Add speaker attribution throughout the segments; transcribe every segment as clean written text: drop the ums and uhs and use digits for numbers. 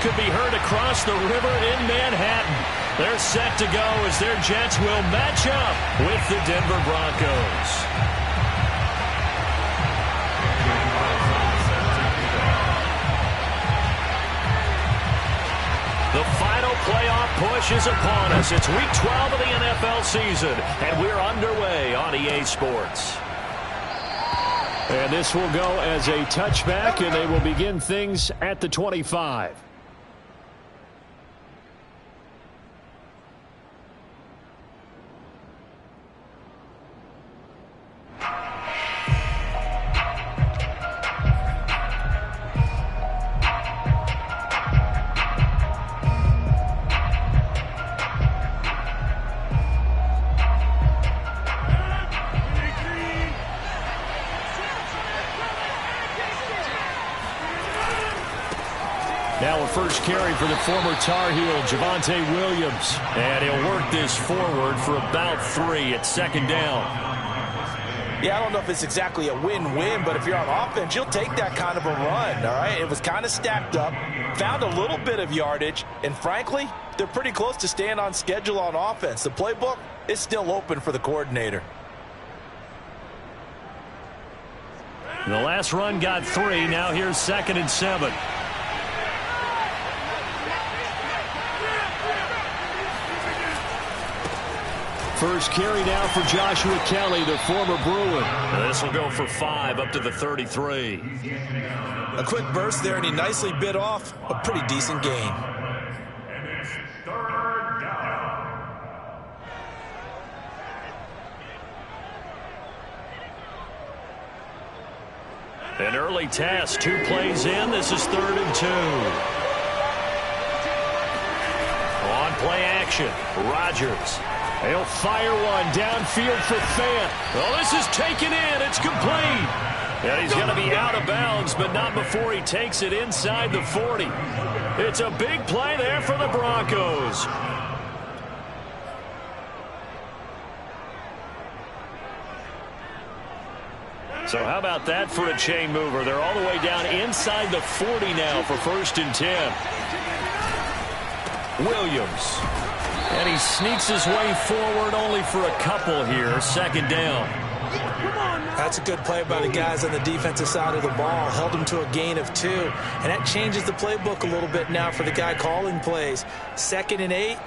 Speaker 1: could be heard across the river in Manhattan. They're set to go as their Jets will match up with the Denver Broncos. The final playoff push is upon us. It's Week 12 of the NFL season, and we're underway on EA Sports. And this will go as a touchback, and they will begin things at the 25. Now a first carry for the former Tar Heel, Javonte Williams. And he'll work this forward for about 3 at second down.
Speaker 2: Yeah, I don't know if it's exactly a win-win, but if you're on offense, you'll take that kind of a run, all right? It was kind of stacked up, found a little bit of yardage, and frankly, they're pretty close to staying on schedule on offense. The playbook is still open for the coordinator.
Speaker 1: The last run got 3. Now here's 2nd and 7. First carry now for Joshua Kelly, the former Bruin. This will go for 5 up to the 33.
Speaker 2: A quick burst there, and he nicely bit off a pretty decent gain.
Speaker 3: And it's 3rd down.
Speaker 1: An early test, 2 plays in. This is 3rd and 2. On play action, Rodgers. He'll fire one downfield for Fant. Well, this is taken in. It's complete. And he's going to be out of bounds, but not before he takes it inside the 40. It's a big play there for the Broncos. So how about that for a chain mover? They're all the way down inside the 40 now for 1st and 10. Williams. And he sneaks his way forward only for a couple here. 2nd down.
Speaker 2: That's a good play by the guys on the defensive side of the ball. Held him to a gain of 2. And that changes the playbook a little bit now for the guy calling plays. 2nd and 8.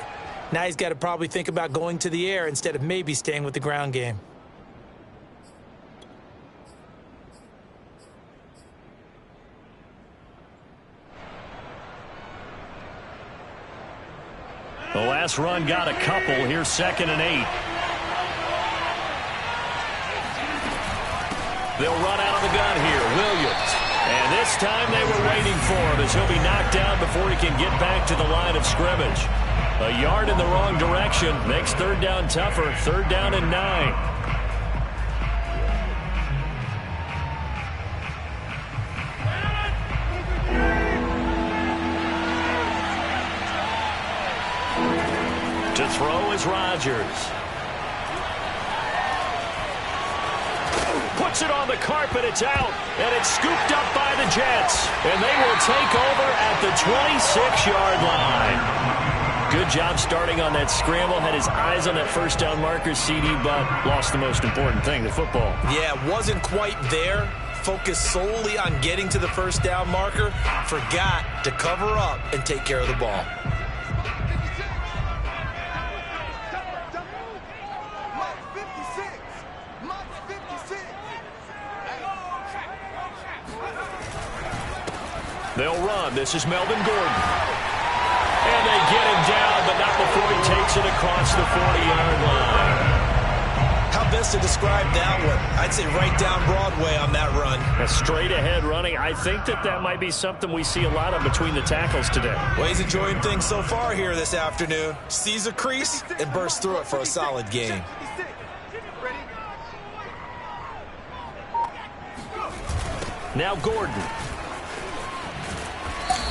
Speaker 2: Now he's got to probably think about going to the air instead of maybe staying with the ground game.
Speaker 1: The last run got a couple. Here's 2nd and 8. They'll run out of the gun here. Williams. And this time they were waiting for him as he'll be knocked down before he can get back to the line of scrimmage. A yard in the wrong direction makes 3rd down tougher. 3rd down and 9. To throw is Rodgers. Puts it on the carpet. It's out. And it's scooped up by the Jets. And they will take over at the 26-yard line. Good job starting on that scramble. Had his eyes on that 1st down marker, CD, but lost the most important thing, the football.
Speaker 2: Yeah, wasn't quite there. Focused solely on getting to the 1st down marker. Forgot to cover up and take care of the ball.
Speaker 1: They'll run. This is Melvin Gordon. And they get him down, but not before he takes it across the 40-yard line.
Speaker 2: How best to describe that one? I'd say right down Broadway on that run.
Speaker 1: A straight-ahead running. I think that might be something we see a lot of between the tackles today.
Speaker 2: Well, he's enjoying things so far here this afternoon. Sees a crease and bursts through it for a solid gain.
Speaker 1: Now Gordon.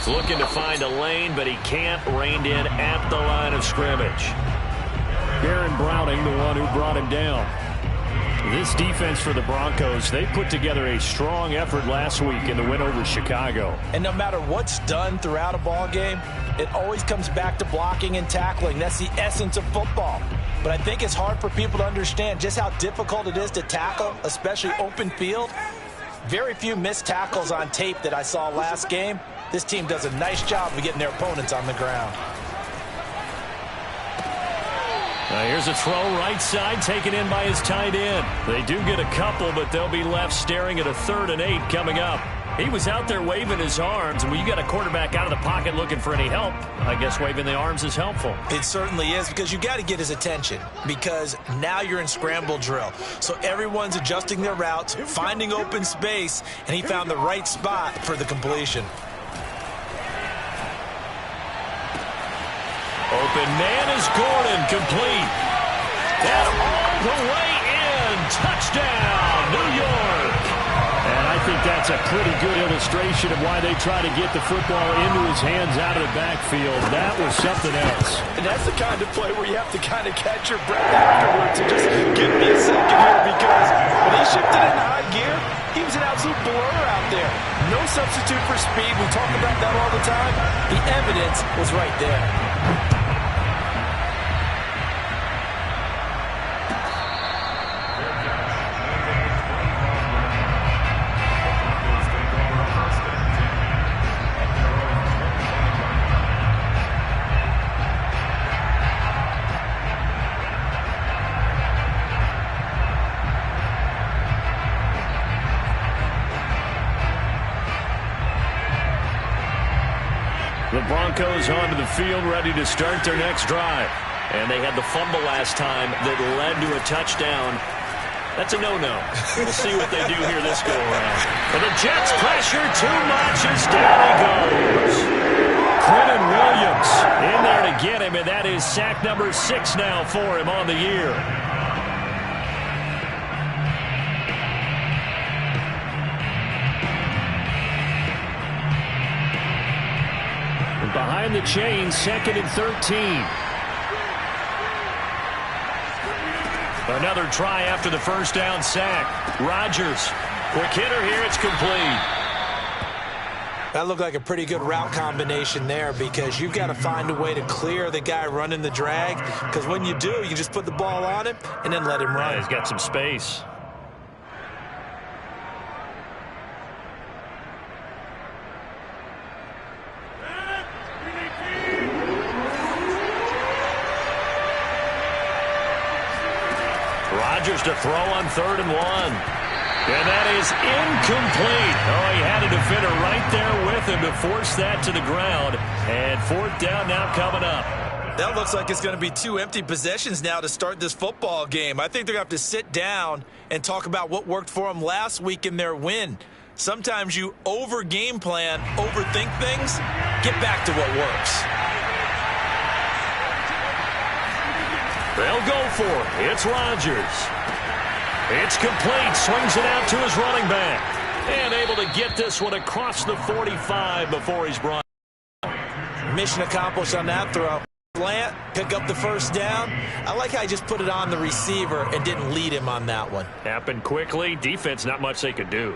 Speaker 1: Looking to find a lane, but he can't. Reined in at the line of scrimmage. Aaron Browning, the one who brought him down. This defense for the Broncos, they put together a strong effort last week in the win over Chicago.
Speaker 2: And no matter what's done throughout a ball game, it always comes back to blocking and tackling. That's the essence of football. But I think it's hard for people to understand just how difficult it is to tackle, especially open field. Very few missed tackles on tape that I saw last game. This team does a nice job of getting their opponents on the ground.
Speaker 1: Now here's a throw right side taken in by his tight end. They do get a couple, but they'll be left staring at a 3rd and 8 coming up. He was out there waving his arms, and when you got a quarterback out of the pocket looking for any help, I guess waving the arms is helpful.
Speaker 2: It certainly is, because you got to get his attention, because now you're in scramble drill. So everyone's adjusting their routes, finding open space, and he found the right spot for the completion.
Speaker 1: Open man is Gordon, complete. And all the way in. Touchdown, New York. And I think that's a pretty good illustration of why they try to get the football into his hands out of the backfield. That was something else.
Speaker 2: And that's the kind of play where you have to kind of catch your breath afterwards and just give me a second here, because when he shifted into high gear, he was an absolute blur out there. No substitute for speed. We talk about that all the time. The evidence was right there.
Speaker 1: The Broncos onto the field, ready to start their next drive. And they had the fumble last time that led to a touchdown. That's a no-no. We'll see what they do here this go-around. And the Jets pressure too much as down he goes. Quinton Williams in there to get him, and that is sack number 6 now for him on the year. Behind the chain, 2nd and 13. Another try after the first down sack. Rodgers, quick hitter here, it's complete.
Speaker 2: That looked like a pretty good route combination there, because you've got to find a way to clear the guy running the drag, because when you do, you just put the ball on him and then let him run.
Speaker 1: Yeah, he's got some space. Rodgers to throw on 3rd and 1. And that is incomplete. Oh, he had a defender right there with him to force that to the ground. And 4th down now coming up.
Speaker 2: That looks like it's going to be 2 empty possessions now to start this football game. I think they're going to have to sit down and talk about what worked for them last week in their win. Sometimes you over-game plan, overthink things, get back to what works.
Speaker 1: They'll go for it. It's Rodgers. It's complete. Swings it out to his running back. And able to get this one across the 45 before he's brought.
Speaker 2: Mission accomplished on that throw. Slant, pick up the first down. I like how he just put it on the receiver and didn't lead him on that one.
Speaker 1: Happened quickly. Defense, not much they could do.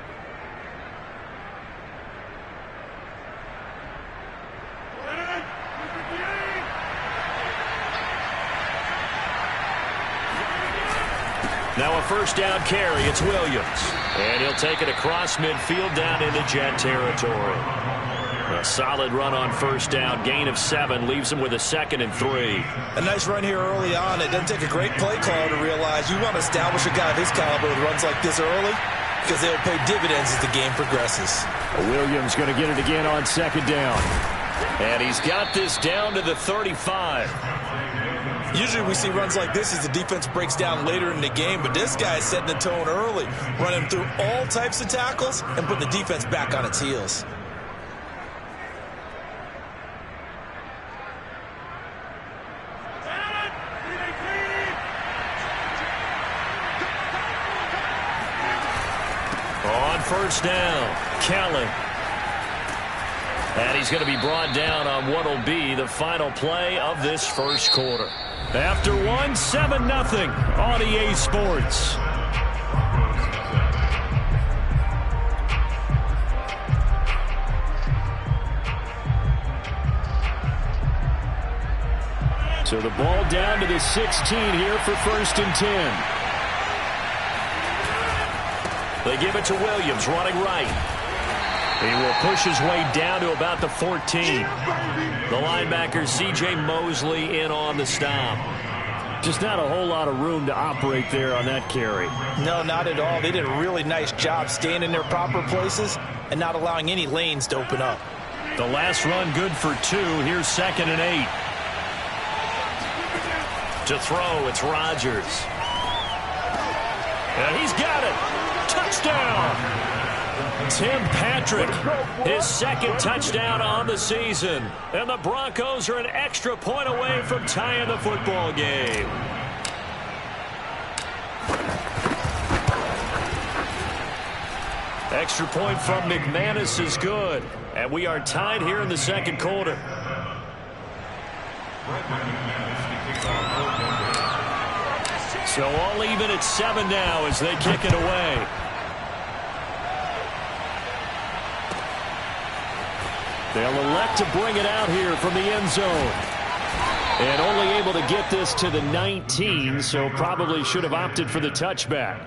Speaker 1: Now a first down carry. It's Williams. And he'll take it across midfield down into Jet territory. A solid run on first down. Gain of 7 leaves him with a 2nd and 3.
Speaker 2: A nice run here early on. It doesn't take a great play caller to realize you want to establish a guy of his caliber with runs like this early, because they'll pay dividends as the game progresses.
Speaker 1: Williams going to get it again on 2nd down. And he's got this down to the 35.
Speaker 2: Usually we see runs like this as the defense breaks down later in the game, but this guy is setting the tone early, running through all types of tackles and putting the defense back on its heels. On first down, Kellen. And he's going to be brought down on what will be the final play of this first quarter. After 1, 7-0 on EA Sports.
Speaker 1: So the ball down to the 16 here for 1st and 10. They give it to Williams, running right. He will push his way down to about the 14. The linebacker, C.J. Mosley, in on the stop. Just not a whole lot of room to operate there on that carry.
Speaker 2: No, not at all. They did a really nice job staying in their proper places and not allowing any lanes to open up.
Speaker 1: The last run good for 2. Here's 2nd and 8. To throw, it's Rodgers. And he's got it. Touchdown. Tim Patrick, his 2nd touchdown on the season. And the Broncos are an extra point away from tying the football game. Extra point from McManus is good. And we are tied here in the 2nd quarter. So all even at 7 now as they kick it away. They'll elect to bring it out here from the end zone. And only able to get this to the 19, so probably should have opted for the touchback.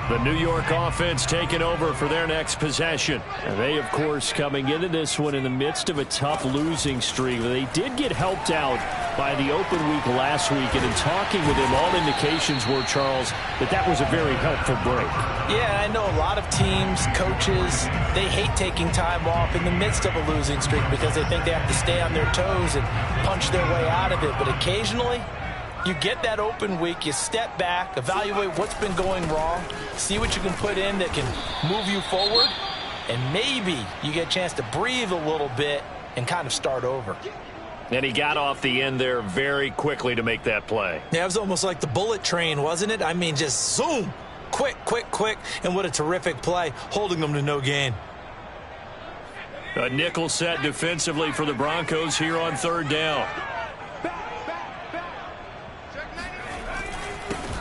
Speaker 1: The New York offense taking over for their next possession. And they, of course, coming into this one in the midst of a tough losing streak. They did get helped out by the open week last week. And in talking with him, all indications were, Charles, that was a very helpful break.
Speaker 2: Yeah, I know a lot of teams, coaches, they hate taking time off in the midst of a losing streak because they think they have to stay on their toes and punch their way out of it. But occasionally, you get that open week, you step back, evaluate what's been going wrong, see what you can put in that can move you forward, and maybe you get a chance to breathe a little bit and kind of start over.
Speaker 1: And he got off the end there very quickly to make that play.
Speaker 4: Yeah, it was almost like the bullet train, wasn't it? I mean, just zoom, quick, quick, quick, and what a terrific play, holding them to no gain.
Speaker 1: A nickel set defensively for the Broncos here on 3rd down.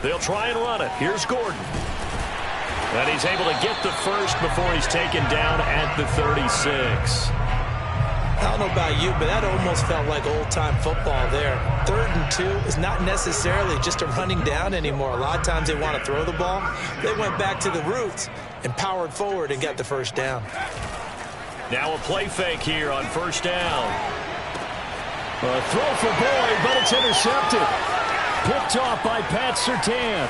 Speaker 1: They'll try and run it. Here's Gordon. And he's able to get the first before he's taken down at the 36.
Speaker 4: I don't know about you, but that almost felt like old-time football there. 3rd and 2 is not necessarily just a running down anymore. A lot of times they want to throw the ball. They went back to the roots and powered forward and got the first down.
Speaker 1: Now a play fake here on 1st down. A throw for Boyd, but it's intercepted. Picked off by Pat Surtain.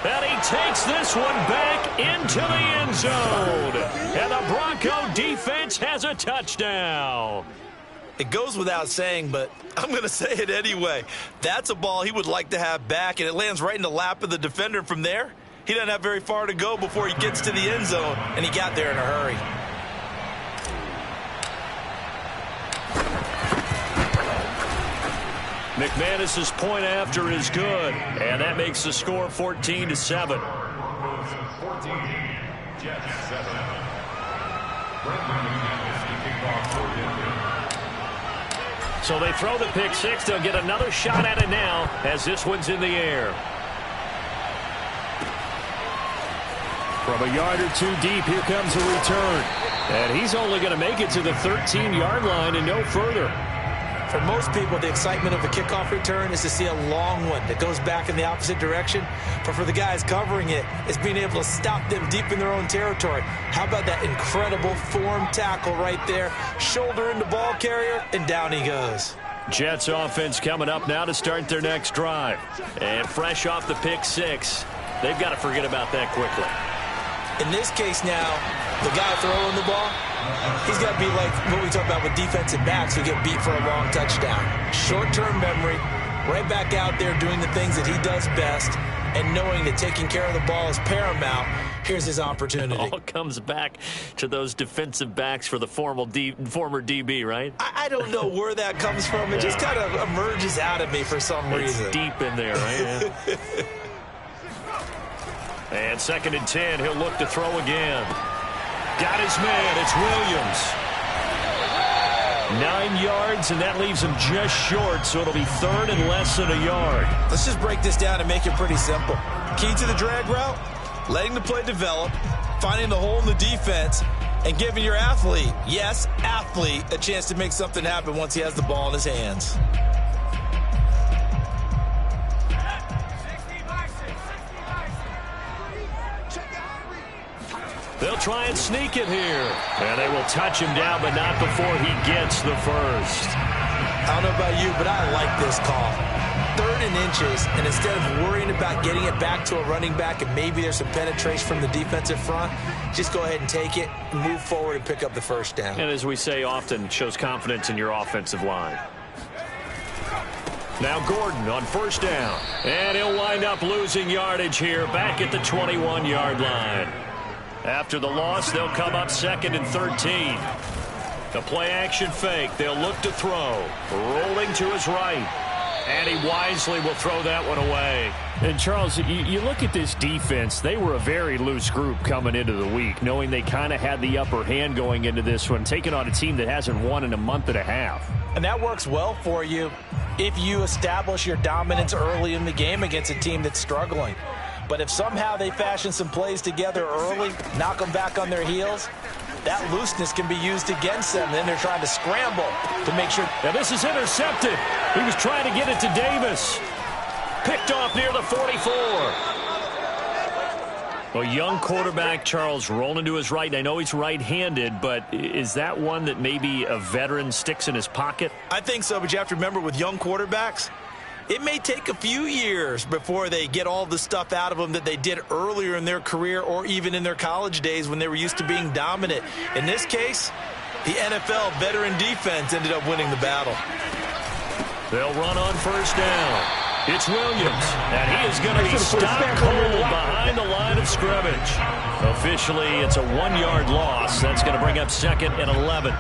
Speaker 1: And he takes this one back into the end zone. And the Bronco defense has a touchdown.
Speaker 4: It goes without saying, but I'm going to say it anyway. That's a ball he would like to have back, and it lands right in the lap of the defender from there. He doesn't have very far to go before he gets to the end zone, and he got there in a hurry.
Speaker 1: McManus's point after is good, and that makes the score 14-7.
Speaker 3: 14, Jets 7.
Speaker 1: So they throw the pick six. They'll get another shot at it now as this one's in the air. From a yard or 2 deep, here comes a return. And he's only going to make it to the 13-yard line and no further.
Speaker 4: For most people, the excitement of a kickoff return is to see a long one that goes back in the opposite direction. But for the guys covering it, it's being able to stop them deep in their own territory. How about that incredible form tackle right there? Shoulder into ball carrier, and down he goes.
Speaker 1: Jets offense coming up now to start their next drive. And fresh off the pick six, they've got to forget about that quickly.
Speaker 4: In this case now, the guy throwing the ball, he's got to be like what we talk about with defensive backs who get beat for a long touchdown. Short-term memory, right back out there doing the things that he does best, and knowing that taking care of the ball is paramount. Here's his opportunity.
Speaker 1: It all comes back to those defensive backs for the former DB, right?
Speaker 4: I don't know where that comes from. It just kind of emerges out of me for some reason.
Speaker 1: It's deep in there, right? Yeah. And 2nd and 10, he'll look to throw again. Got his man, it's Williams. 9 yards, and that leaves him just short, so it'll be 3rd and less than a yard.
Speaker 4: Let's just break this down and make it pretty simple. Key to the drag route, letting the play develop, finding the hole in the defense, and giving your athlete, yes, athlete, a chance to make something happen once he has the ball in his hands.
Speaker 1: They'll try and sneak it here. And they will touch him down, but not before he gets the first.
Speaker 4: I don't know about you, but I like this call. 3rd and inches, and instead of worrying about getting it back to a running back and maybe there's some penetration from the defensive front, just go ahead and take it, move forward, and pick up the first down.
Speaker 1: And as we say often, shows confidence in your offensive line. Now Gordon on 1st down. And he'll wind up losing yardage here back at the 21-yard line. After the loss, they'll come up 2nd and 13. The play action fake. They'll look to throw. Rolling to his right. And he wisely will throw that one away. And, Charles, you look at this defense, they were a very loose group coming into the week, knowing they kind of had the upper hand going into this one, taking on a team that hasn't won in a month and a half.
Speaker 2: And that works well for you if you establish your dominance early in the game against a team that's struggling. But if somehow they fashion some plays together early, knock them back on their heels, that looseness can be used against them. Then they're trying to scramble to make sure.
Speaker 1: Now this is intercepted. He was trying to get it to Davis. Picked off near the 44. A young quarterback, Charles, rolling to his right. I know he's right-handed, but is that one that maybe a veteran sticks in his pocket?
Speaker 4: I think so, but you have to remember with young quarterbacks, it may take a few years before they get all the stuff out of them that they did earlier in their career or even in their college days when they were used to being dominant. In this case, the NFL veteran defense ended up winning the battle.
Speaker 1: They'll run on 1st down. It's Williams, and he is going to be stopped cold behind the line of scrimmage. Officially, it's a 1-yard loss. That's going to bring up 2nd and 11.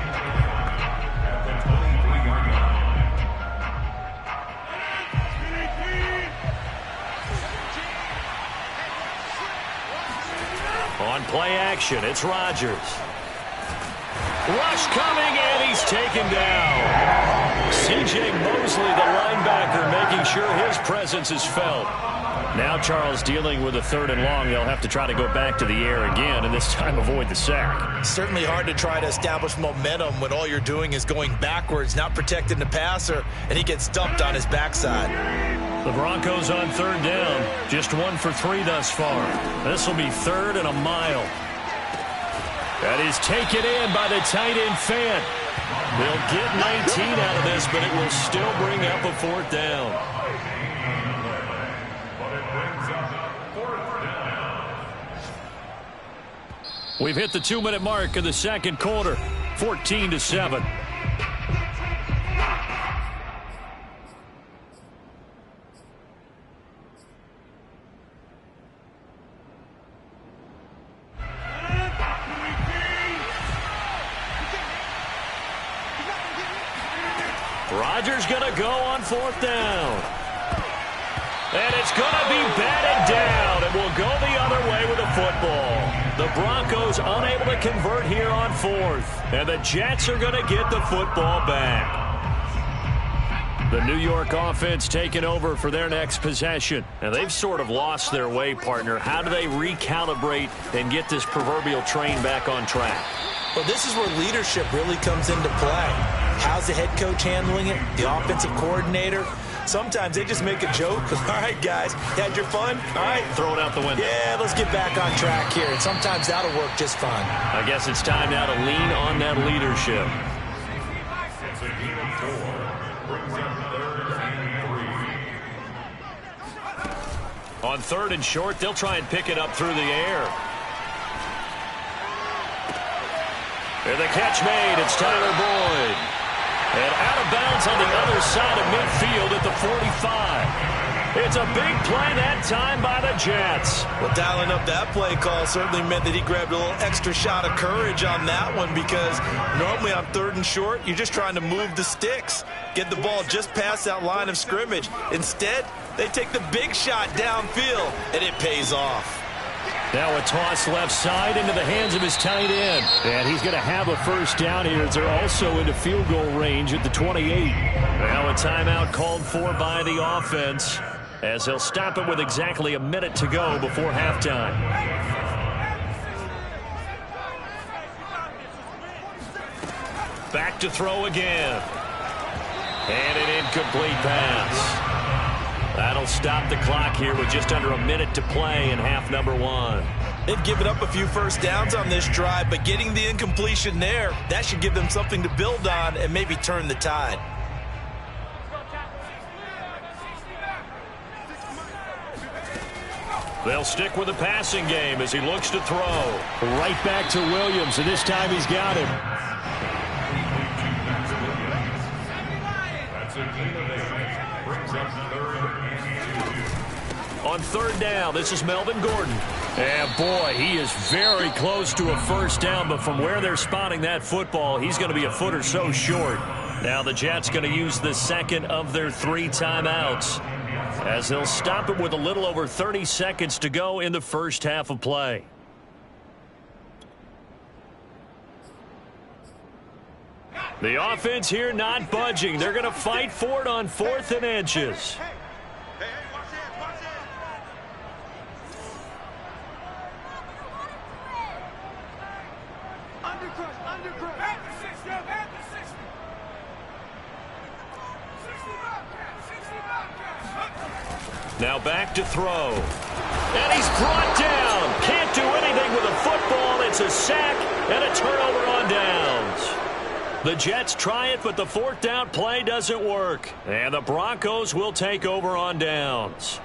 Speaker 1: On play action, it's Rodgers. Rush coming, and he's taken down. C.J. Mosley, the linebacker, making sure his presence is felt. Now Charles dealing with a 3rd and long. They'll have to try to go back to the air again, and this time avoid the sack.
Speaker 4: Certainly hard to try to establish momentum when all you're doing is going backwards, not protecting the passer, and he gets dumped on his backside.
Speaker 1: The Broncos on 3rd down. Just 1 for 3 thus far. This will be 3rd and a mile. That is taken in by the tight end Fant. They'll get 19 out of this, but it will still bring up a 4th down. We've hit the 2-minute mark in the 2nd quarter. 14-7. Rodgers going to go on 4th down. And it's going to be batted down. It will go the other way with the football. The Broncos unable to convert here on 4th. And the Jets are going to get the football back. The New York offense taking over for their next possession. And they've sort of lost their way, partner. How do they recalibrate and get this proverbial train back on track?
Speaker 4: Well, this is where leadership really comes into play. How's the head coach handling it? The offensive coordinator? Sometimes they just make a joke. All right, guys, had your fun? All right.
Speaker 1: Throw it out the window.
Speaker 4: Yeah, let's get back on track here. And sometimes that'll work just fine.
Speaker 1: I guess it's time now to lean on that leadership. On 3rd and short, they'll try and pick it up through the air. And the catch made. It's Tyler Boyd. And out of bounds on the other side of midfield at the 45. It's a big play that time by the Jets.
Speaker 4: Well, dialing up that play call certainly meant that he grabbed a little extra shot of courage on that one, because normally on 3rd and short, you're just trying to move the sticks, get the ball just past that line of scrimmage. Instead, they take the big shot downfield, and it pays off.
Speaker 1: Now a toss left side into the hands of his tight end. And he's going to have a 1st down here as they're also into field goal range at the 28. Now a timeout called for by the offense. as he'll stop it with exactly a minute to go before halftime. Back to throw again. And an incomplete pass. That'll stop the clock here with just under a minute to play in half number 1.
Speaker 4: They've given up a few first downs on this drive, but getting the incompletion there, that should give them something to build on and maybe turn the tide.
Speaker 1: They'll stick with the passing game as he looks to throw. Right back to Williams, and this time he's got him. On third down, this is Melvin Gordon. And boy, he is very close to a first down, but from where they're spotting that football, he's going to be a foot or so short. Now the Jets going to use the second of their 3 timeouts, as they'll stop it with a little over 30 seconds to go in the first half of play. The offense here not budging. They're going to fight for it on 4th and inches. Now back to throw. And he's brought down. Can't do anything with a football. It's a sack and a turnover on downs. The Jets try it, but the 4th down play doesn't work. And the Broncos will take over on downs.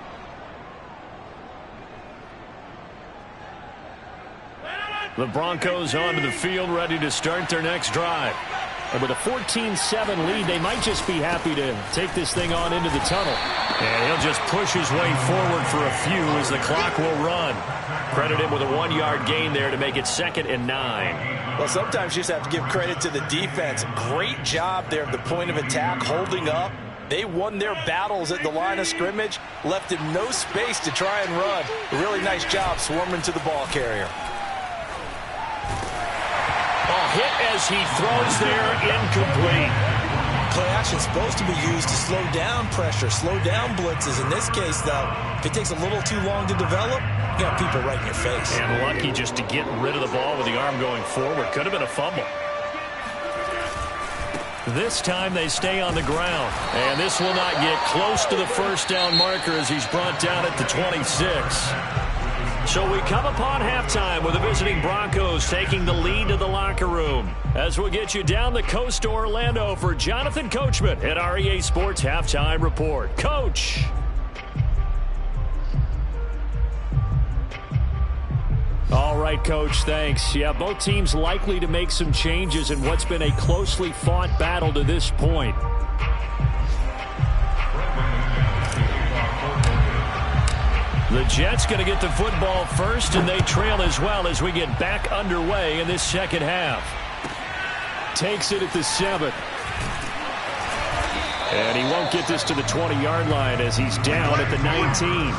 Speaker 1: The Broncos onto the field, ready to start their next drive. And with a 14-7 lead, they might just be happy to take this thing on into the tunnel. And he'll just push his way forward for a few as the clock will run. Credit him with a 1-yard gain there to make it 2nd and 9.
Speaker 2: Well, sometimes you just have to give credit to the defense. Great job there at the point of attack, holding up. They won their battles at the line of scrimmage, left him no space to try and run. A really nice job swarming to the ball carrier.
Speaker 1: Hit as he throws there, incomplete.
Speaker 4: Play action is supposed to be used to slow down pressure, slow down blitzes. In this case, though, if it takes a little too long to develop, you got people right in your face.
Speaker 1: And lucky just to get rid of the ball with the arm going forward. Could have been a fumble. This time they stay on the ground. And this will not get close to the first down marker as he's brought down at the 26. So we come upon halftime with the visiting Broncos taking the lead to the locker room. As we'll get you down the coast to Orlando for Jonathan Coachman at our EA Sports Halftime Report. Coach. All right, Coach, thanks. Yeah, both teams likely to make some changes in what's been a closely fought battle to this point. The Jets going to get the football first, and they trail as well as we get back underway in this second half. Takes it at the 7. And he won't get this to the 20-yard line as he's down at the 19.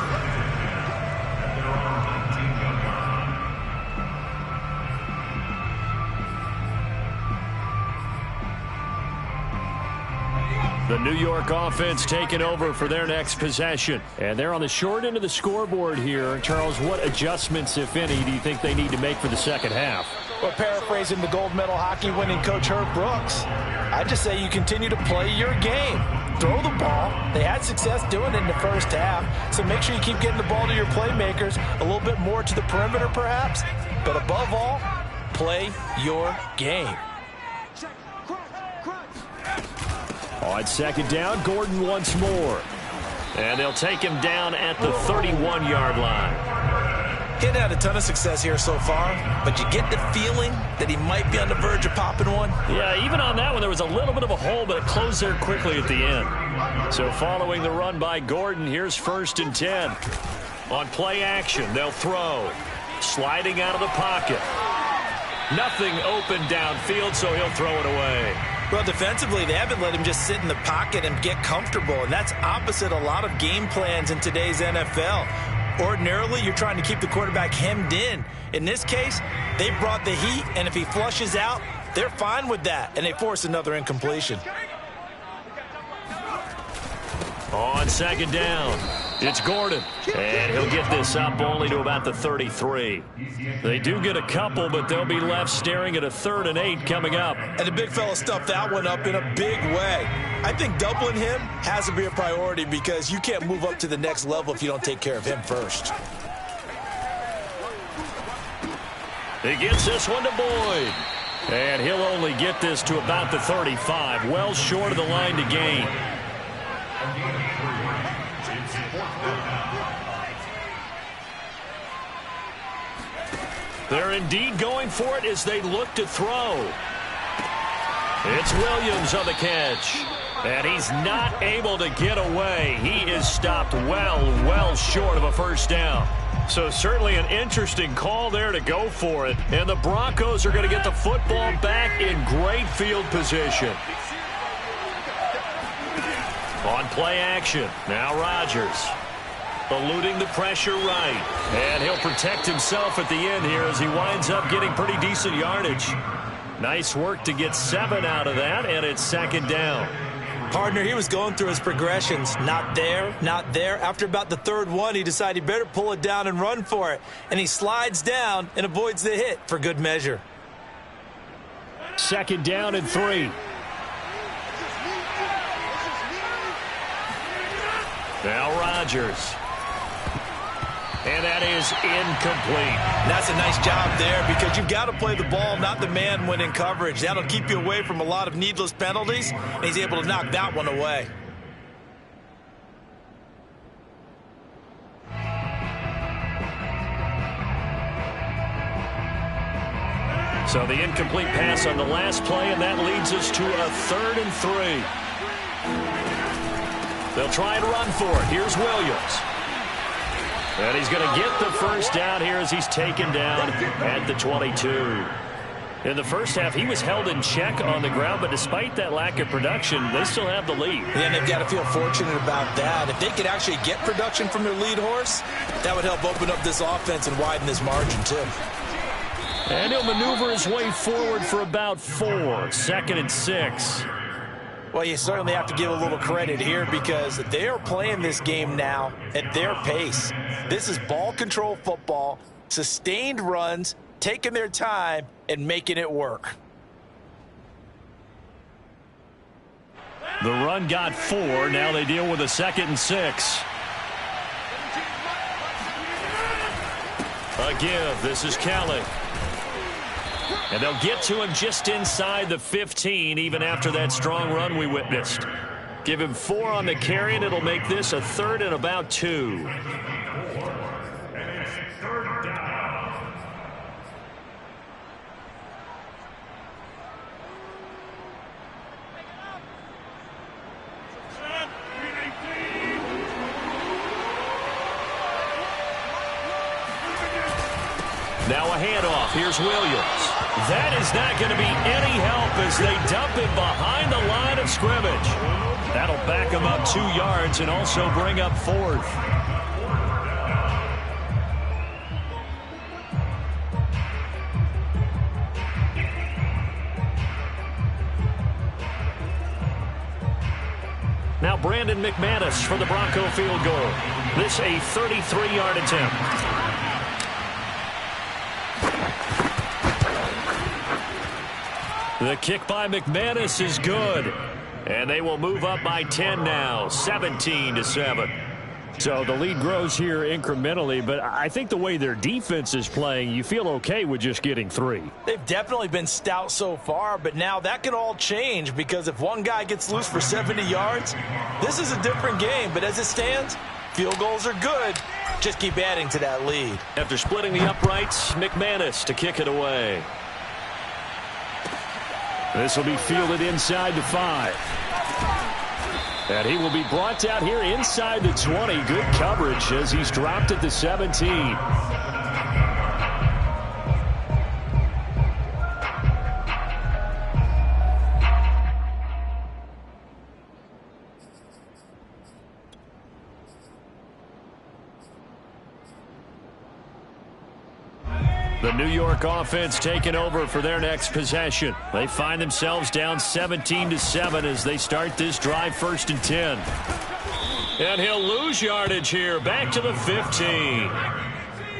Speaker 1: The New York offense taking over for their next possession. And they're on the short end of the scoreboard here. Charles, what adjustments, if any, do you think they need to make for the second half?
Speaker 2: Well, paraphrasing the gold medal hockey winning coach Herb Brooks, I just say you continue to play your game. Throw the ball. They had success doing it in the first half, so make sure you keep getting the ball to your playmakers, a little bit more to the perimeter perhaps, but above all, play your game.
Speaker 1: On second down, Gordon once more. And they'll take him down at the 31-yard line.
Speaker 4: He hadn't had a ton of success here so far, but you get the feeling that he might be on the verge of popping one.
Speaker 1: Yeah, even on that one, there was a little bit of a hole, but it closed there quickly at the end. So following the run by Gordon, here's 1st and 10. On play action, they'll throw. Sliding out of the pocket. Nothing open downfield, so he'll throw it away.
Speaker 4: Well, defensively, they haven't let him just sit in the pocket and get comfortable, and that's opposite a lot of game plans in today's NFL. Ordinarily, you're trying to keep the quarterback hemmed in. In this case, they brought the heat, and if he flushes out, they're fine with that, and they force another incompletion.
Speaker 1: On second down, It's Gordon, and he'll get this up only to about the 33. They do get a couple, but they'll be left staring at a 3rd and 8 coming up.
Speaker 4: And the big fella stuffed that one up in a big way. I think doubling him has to be a priority because you can't move up to the next level if you don't take care of him first.
Speaker 1: He gets this one to Boyd. And he'll only get this to about the 35, well short of the line to gain. They're indeed going for it as they look to throw. It's Williams on the catch. And he's not able to get away. He is stopped well short of a first down. So certainly an interesting call there to go for it. And the Broncos are going to get the football back in great field position. On play action, now Rodgers. Eluding the pressure right. And he'll protect himself at the end here as he winds up getting pretty decent yardage. Nice work to get 7 out of that, and it's 2nd down.
Speaker 4: Partner, he was going through his progressions. Not there, not there. After about the 3rd one, he decided he better pull it down and run for it. And he slides down and avoids the hit for good measure.
Speaker 1: 2nd down and 3. Now Rodgers. And that is incomplete.
Speaker 4: That's a nice job there because you've got to play the ball, not the man when in coverage. That'll keep you away from a lot of needless penalties, and he's able to knock that one away.
Speaker 1: So the incomplete pass on the last play, and that leads us to a 3rd and 3. They'll try and run for it. Here's Williams. And he's going to get the first down here as he's taken down at the 22. In the first half, he was held in check on the ground, but despite that lack of production, they still have the lead.
Speaker 4: Yeah, and they've got to feel fortunate about that. If they could actually get production from their lead horse, that would help open up this offense and widen this margin, too.
Speaker 1: And he'll maneuver his way forward for about 4. 2nd and 6.
Speaker 2: Well, you certainly have to give a little credit here because they are playing this game now at their pace. This is ball control football, sustained runs, taking their time, and making it work.
Speaker 1: The run got 4. Now they deal with a 2nd and 6. A give. This is Kelly. And they'll get to him just inside the 15, even after that strong run we witnessed. Give him 4 on the carry, and it'll make this a 3rd and about 2. Now a handoff. Here's Williams. That is not going to be any help as they dump it behind the line of scrimmage. That'll back him up 2 yards and also bring up 4th. Now Brandon McManus for the Bronco field goal. This a 33-yard attempt. The kick by McManus is good. And they will move up by 10 now, 17-7. So the lead grows here incrementally, but I think the way their defense is playing, you feel okay with just getting 3.
Speaker 2: They've definitely been stout so far, but now that can all change because if one guy gets loose for 70 yards, this is a different game. But as it stands, field goals are good. Just keep adding to that lead.
Speaker 1: After splitting the uprights, McManus to kick it away. This will be fielded inside the 5. And he will be brought down here inside the 20. Good coverage as he's dropped at the 17. The New York offense taking over for their next possession. They find themselves down 17-7 as they start this drive, 1st and 10. And he'll lose yardage here, back to the 15.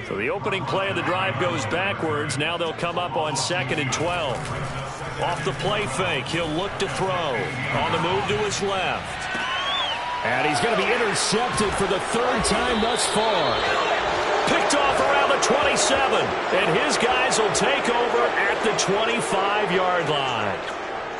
Speaker 1: So the opening play of the drive goes backwards. Now they'll come up on 2nd and 12. Off the play fake, he'll look to throw. On the move to his left. And he's going to be intercepted for the 3rd time thus far. Picked off around the 27. And his guys will take over at the 25-yard line.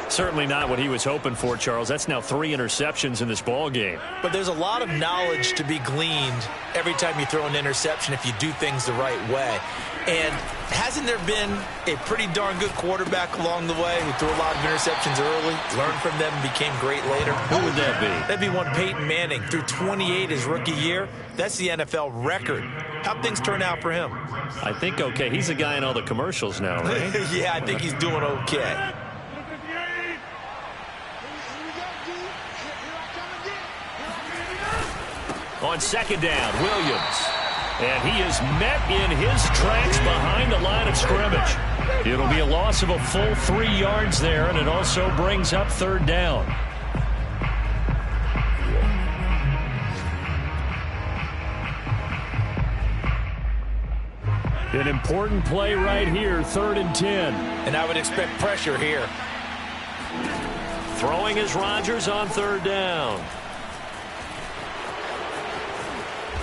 Speaker 1: Certainly not what he was hoping for, Charles. That's now 3 interceptions in this ball game.
Speaker 4: But there's a lot of knowledge to be gleaned every time you throw an interception if you do things the right way. And hasn't there been a pretty darn good quarterback along the way who threw a lot of interceptions early, learned from them, and became great later?
Speaker 1: Who would that be?
Speaker 4: That'd be one Peyton Manning. Threw 28 his rookie year. That's the NFL record. How'd things turn out for him?
Speaker 1: I think okay. He's a guy in all the commercials now, right?
Speaker 4: Yeah, I think he's doing okay.
Speaker 1: On 2nd down, Williams. And he is met in his tracks behind the line of scrimmage. It'll be a loss of a full 3 yards there, and it also brings up 3rd down. An important play right here, 3rd and 10.
Speaker 4: And I would expect pressure here.
Speaker 1: Throwing is Rodgers on 3rd down.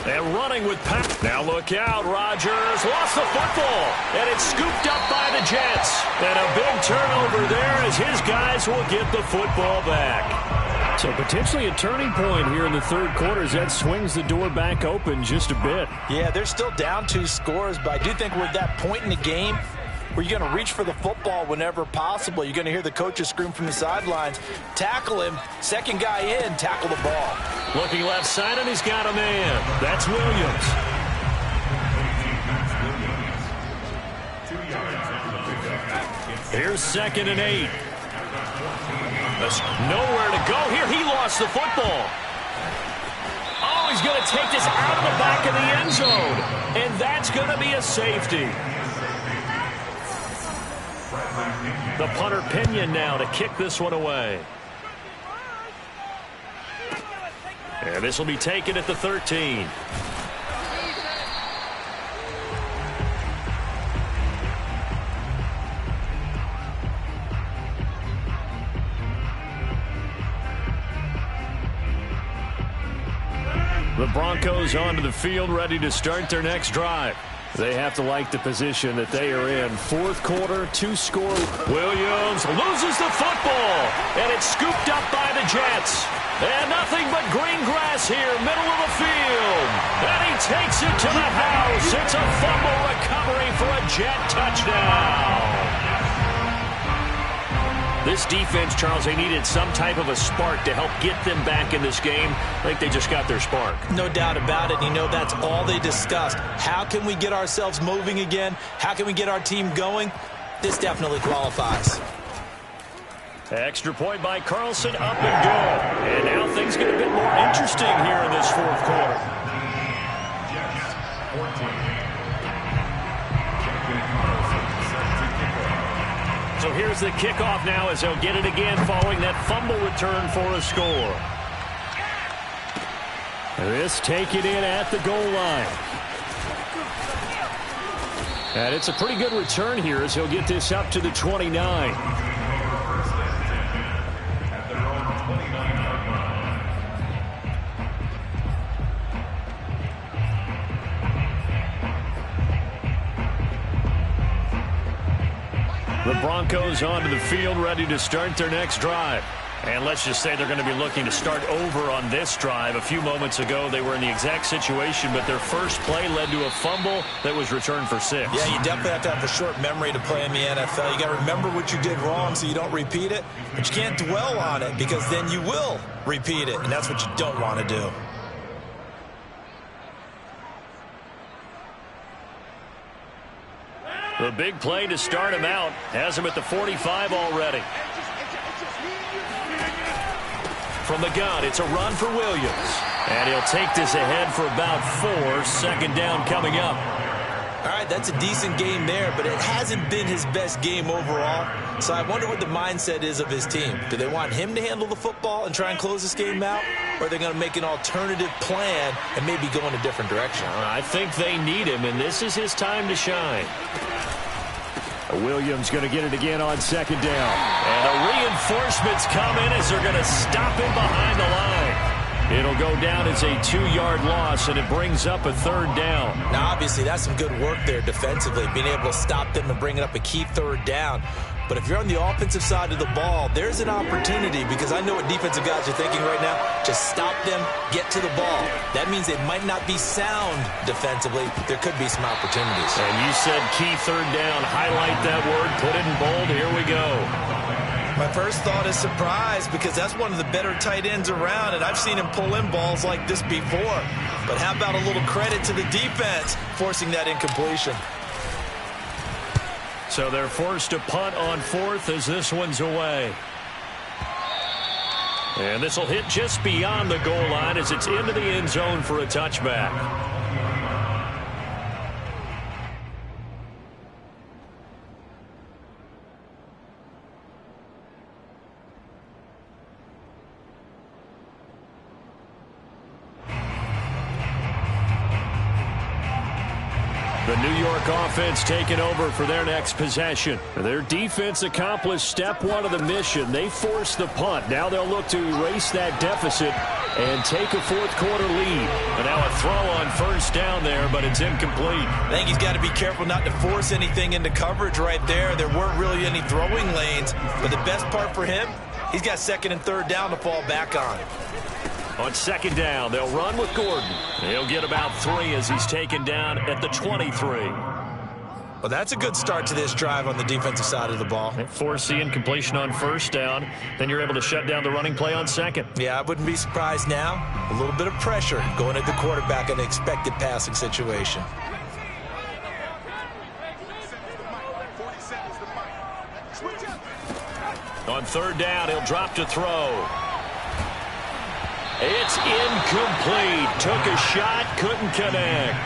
Speaker 1: And running with Pat. Now look out, Rodgers lost the football. And it's scooped up by the Jets. And a big turnover there as his guys will get the football back. So potentially a turning point here in the 3rd quarter as that swings the door back open just a bit.
Speaker 2: Yeah, they're still down 2 scores, but I do think we're at that point in the game where you're going to reach for the football whenever possible. You're going to hear the coaches scream from the sidelines. Tackle him. 2nd guy in, tackle the ball.
Speaker 1: Looking left side, and he's got a man. That's Williams. Here's 2nd and 8. There's nowhere to go here. He lost the football. Oh, he's going to take this out of the back of the end zone. And that's going to be a safety. The punter Pinion now to kick this one away. And this will be taken at the 13. The Broncos onto the field, ready to start their next drive. They have to like the position that they are in. 4th quarter, 2 score. Williams loses the football, and it's scooped up by the Jets. And nothing but green grass here, middle of the field. And he takes it to the house. It's a fumble recovery for a Jet touchdown. This defense, Charles, they needed some type of a spark to help get them back in this game. I think they just got their spark.
Speaker 4: No doubt about it. You know, that's all they discussed. How can we get ourselves moving again? How can we get our team going? This definitely qualifies.
Speaker 1: Extra point by Carlson, up and good. And now things get a bit more interesting here in this 4th quarter. So here's the kickoff now as they'll get it again following that fumble return for a score. This taken in at the goal line. And it's a pretty good return here as he'll get this up to the 29. The Broncos onto the field, ready to start their next drive. And let's just say they're going to be looking to start over on this drive. A few moments ago, they were in the exact situation, but their first play led to a fumble that was returned for 6.
Speaker 4: Yeah, you definitely have to have a short memory to play in the NFL. You got to remember what you did wrong so you don't repeat it, but you can't dwell on it because then you will repeat it, and that's what you don't want to do.
Speaker 1: The big play to start him out has him at the 45 already. From the gun, it's a run for Williams. And he'll take this ahead for about 4. 2nd down coming up.
Speaker 4: All right, that's a decent game there, but it hasn't been his best game overall. So I wonder what the mindset is of his team. Do they want him to handle the football and try and close this game out? Or are they going to make an alternative plan and maybe go in a different direction?
Speaker 1: I think they need him, and this is his time to shine. Williams going to get it again on second down. And the reinforcements come in as they're going to stop him behind the line. It'll go down as a 2-yard loss, and it brings up a third down.
Speaker 4: Now, obviously, that's some good work there defensively, being able to stop them and bringing up a key third down. But if you're on the offensive side of the ball, there's an opportunity, because I know what defensive guys are thinking right now. Just stop them, get to the ball. That means they might not be sound defensively. There could be some opportunities.
Speaker 1: And you said key third down. Highlight that word, put it in bold. Here we go.
Speaker 4: My first thought is surprise, because that's one of the better tight ends around, and I've seen him pull in balls like this before. But how about a little credit to the defense forcing that incompletion?
Speaker 1: So they're forced to punt on fourth as this one's away. And this will hit just beyond the goal line as it's into the end zone for a touchback. The New York offense taking over for their next possession. Their defense accomplished step one of the mission. They forced the punt. Now they'll look to erase that deficit and take a fourth-quarter lead. And now a throw on first down there, but it's incomplete.
Speaker 4: I think he's got to be careful not to force anything into coverage right there. There weren't really any throwing lanes. But the best part for him, he's got second and third down to fall back on.
Speaker 1: On second down, they'll run with Gordon. He'll get about 3 as he's taken down at the 23.
Speaker 4: Well, that's a good start to this drive on the defensive side of the ball.
Speaker 1: Force the incompletion on first down. Then you're able to shut down the running play on second.
Speaker 4: Yeah, I wouldn't be surprised now. A little bit of pressure going at the quarterback in an expected passing situation.
Speaker 1: On third down, he'll drop to throw. It's incomplete. Took a shot, couldn't connect.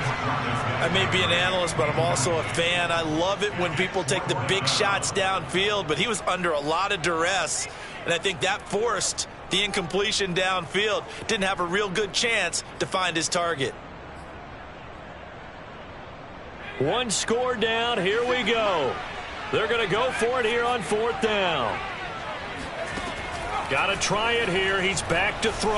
Speaker 4: I may be an analyst, but I'm also a fan. I love it when people take the big shots downfield, but he was under a lot of duress, and I think that forced the incompletion downfield. Didn't have a real good chance to find his target.
Speaker 1: One score down. Here we go. They're going to go for it here on fourth down. Got to try it here. He's back to throw.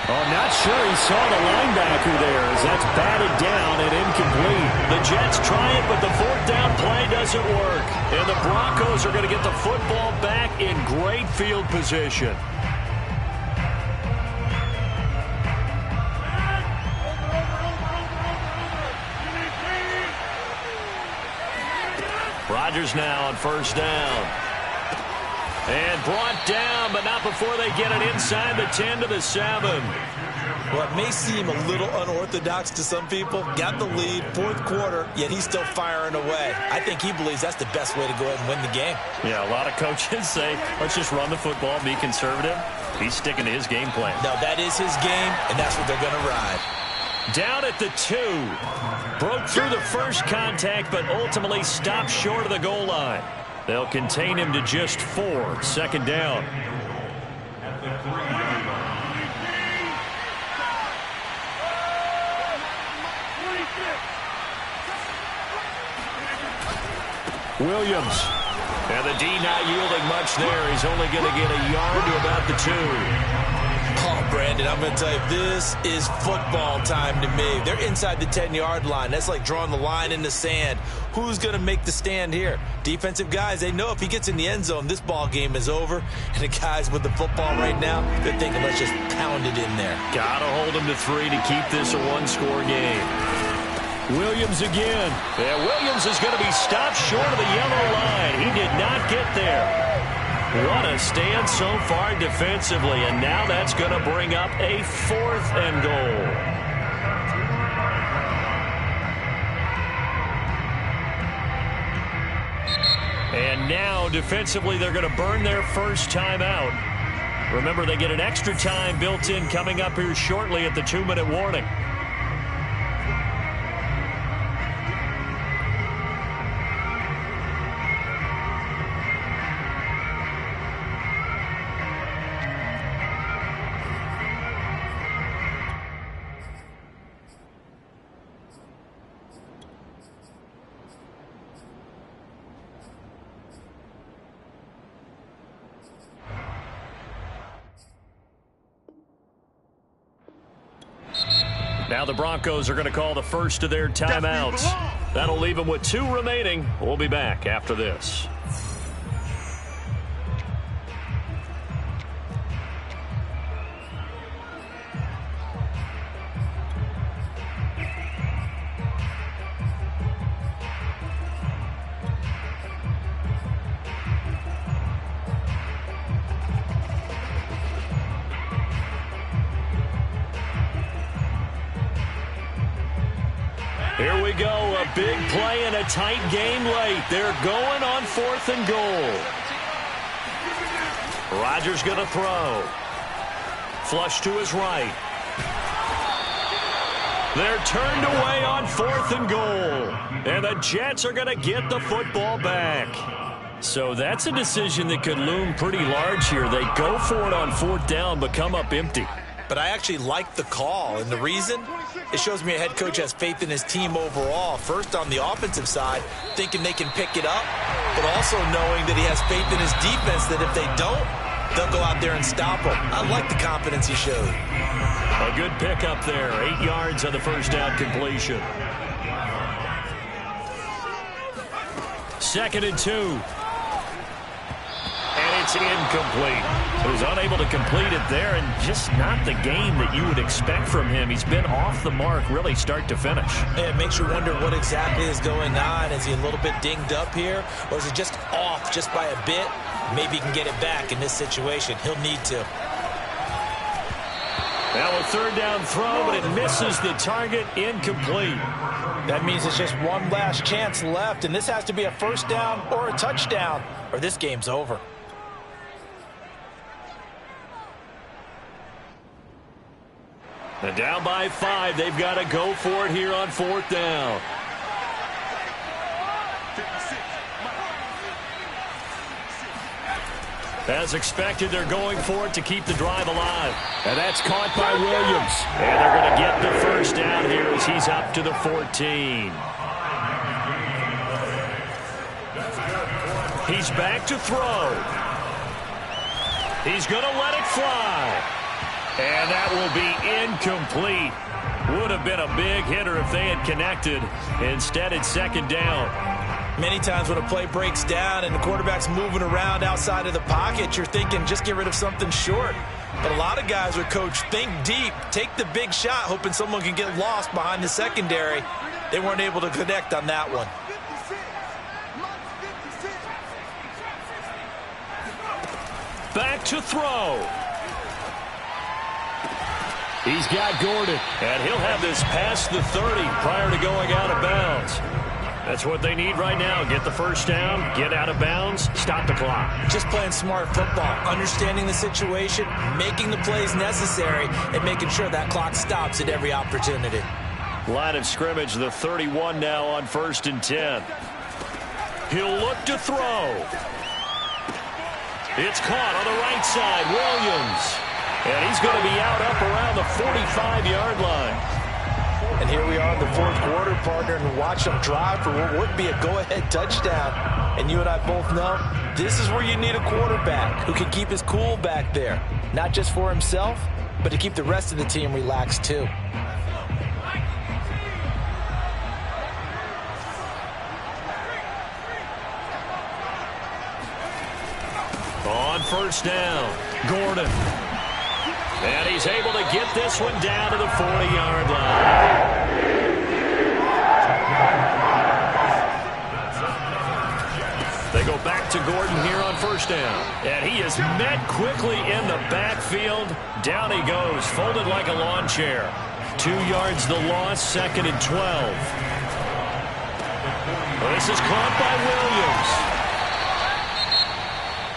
Speaker 1: Oh, not sure he saw the linebacker there as that's batted down and incomplete. The Jets try it, but the fourth down play doesn't work. And the Broncos are going to get the football back in great field position. Rodgers now on first down. And brought down, but not before they get it inside the 10 to the 7.
Speaker 4: Well, it may seem a little unorthodox to some people. Got the lead, fourth quarter, yet he's still firing away. I think he believes that's the best way to go ahead and win the game.
Speaker 1: Yeah, a lot of coaches say, let's just run the football, be conservative. He's sticking to his game plan.
Speaker 4: No, that is his game, and that's what they're going to ride.
Speaker 1: Down at the 2. Broke through the first contact, but ultimately stopped short of the goal line. They'll contain him to just 4. Second down. Williams. And the D not yielding much there. He's only going to get a yard to about the 2.
Speaker 4: Oh, Brandon, I'm going to tell you, this is football time to me. They're inside the 10-yard line. That's like drawing the line in the sand. Who's going to make the stand here? Defensive guys, they know if he gets in the end zone, this ball game is over. And the guys with the football right now, they're thinking, let's just pound it in there.
Speaker 1: Got to hold him to 3 to keep this a one-score game. Williams again. Yeah, Williams is going to be stopped short of the yellow line. He did not get there. What a stand so far defensively, and now that's going to bring up a 4th and goal. And now defensively they're going to burn their first timeout. Remember, they get an extra time built in coming up here shortly at the 2-minute warning. Now the Broncos are going to call the first of their timeouts. That'll leave them with 2 remaining. We'll be back after this. Here we go, a big play in a tight game late. They're going on 4th and goal. Rodgers going to throw. Flush to his right. They're turned away on 4th and goal. And the Jets are going to get the football back. So that's a decision that could loom pretty large here. They go for it on 4th down, but come up empty.
Speaker 4: But I actually like the call, and the reason? It shows me a head coach has faith in his team overall. First, on the offensive side, thinking they can pick it up, but also knowing that he has faith in his defense that if they don't, they'll go out there and stop them. I like the confidence he showed.
Speaker 1: A good pickup there. 8 yards on the first down completion. 2nd and 2. And it's incomplete. He was unable to complete it there, and just not the game that you would expect from him. He's been off the mark really start to finish.
Speaker 4: Yeah, it makes you wonder what exactly is going on. Is he a little bit dinged up here, or is it just off just by a bit? Maybe he can get it back in this situation. He'll need to.
Speaker 1: Now a 3rd down throw, but it misses the target. Incomplete.
Speaker 2: That means it's just one last chance left, and this has to be a 1st down or a touchdown, or this game's over.
Speaker 1: And down by 5. They've got to go for it here on 4th down. As expected, they're going for it to keep the drive alive. And that's caught by Williams. And they're going to get the 1st down here as he's up to the 14. He's back to throw. He's going to let it fly. And that will be incomplete. Would have been a big hitter if they had connected. Instead, it's 2nd down.
Speaker 4: Many times when a play breaks down and the quarterback's moving around outside of the pocket, you're thinking just get rid of something short. But a lot of guys with coach think deep, take the big shot, hoping someone can get lost behind the secondary. They weren't able to connect on that one.
Speaker 1: Back to throw. He's got Gordon, and he'll have this past the 30 prior to going out of bounds. That's what they need right now. Get the 1st down, get out of bounds, stop the clock.
Speaker 4: Just playing smart football, understanding the situation, making the plays necessary, and making sure that clock stops at every opportunity.
Speaker 1: Line of scrimmage, the 31 now on 1st and 10. He'll look to throw. It's caught on the right side, Williams. And he's going to be out up around the 45-yard line.
Speaker 2: And here we are in the 4th quarter, partner, and watch them drive for what would be a go-ahead touchdown. And you and I both know this is where you need a quarterback who can keep his cool back there. Not just for himself, but to keep the rest of the team relaxed too.
Speaker 1: On 1st down, Gordon. And he's able to get this one down to the 40-yard line. They go back to Gordon here on 1st down. And he is met quickly in the backfield. Down he goes, folded like a lawn chair. 2 yards the loss, 2nd and 12. This is caught by Williams.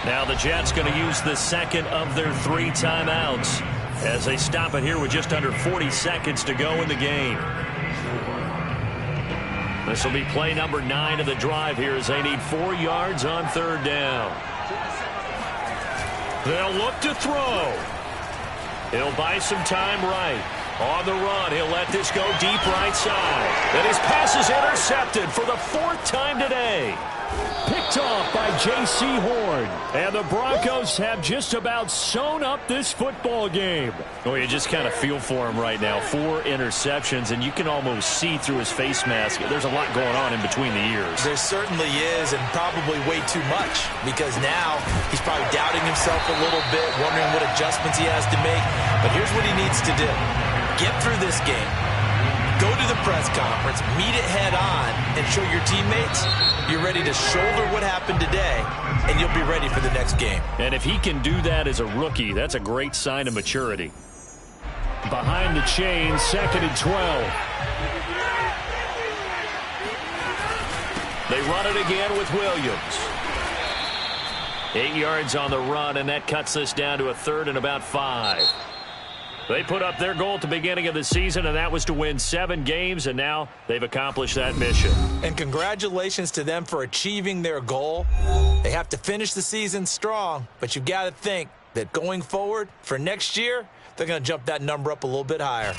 Speaker 1: Now the Jets going to use the 2nd of their 3 timeouts as they stop it here with just under 40 seconds to go in the game. This will be play number 9 of the drive here as they need 4 yards on 3rd down. They'll look to throw. He'll buy some time right. On the run, he'll let this go deep right side. And his pass is intercepted for the 4th time today. Picked off by J.C. Horn. And the Broncos have just about sewn up this football game. Oh, you just kind of feel for him right now. 4 interceptions, and you can almost see through his face mask. There's a lot going on in between the ears.
Speaker 4: There certainly is, and probably way too much, because now he's probably doubting himself a little bit, wondering what adjustments he has to make. But here's what he needs to do. Get through this game. Go to the press conference, meet it head on, and show your teammates you're ready to shoulder what happened today, and you'll be ready for the next game.
Speaker 1: And if he can do that as a rookie, that's a great sign of maturity. Behind the chain, 2nd and 12. They run it again with Williams. 8 yards on the run, and that cuts this down to a 3rd and about 5. They put up their goal at the beginning of the season, and that was to win 7 games, and now they've accomplished that mission.
Speaker 4: And congratulations to them for achieving their goal. They have to finish the season strong, but you've got to think that going forward for next year, they're going to jump that number up a little bit higher.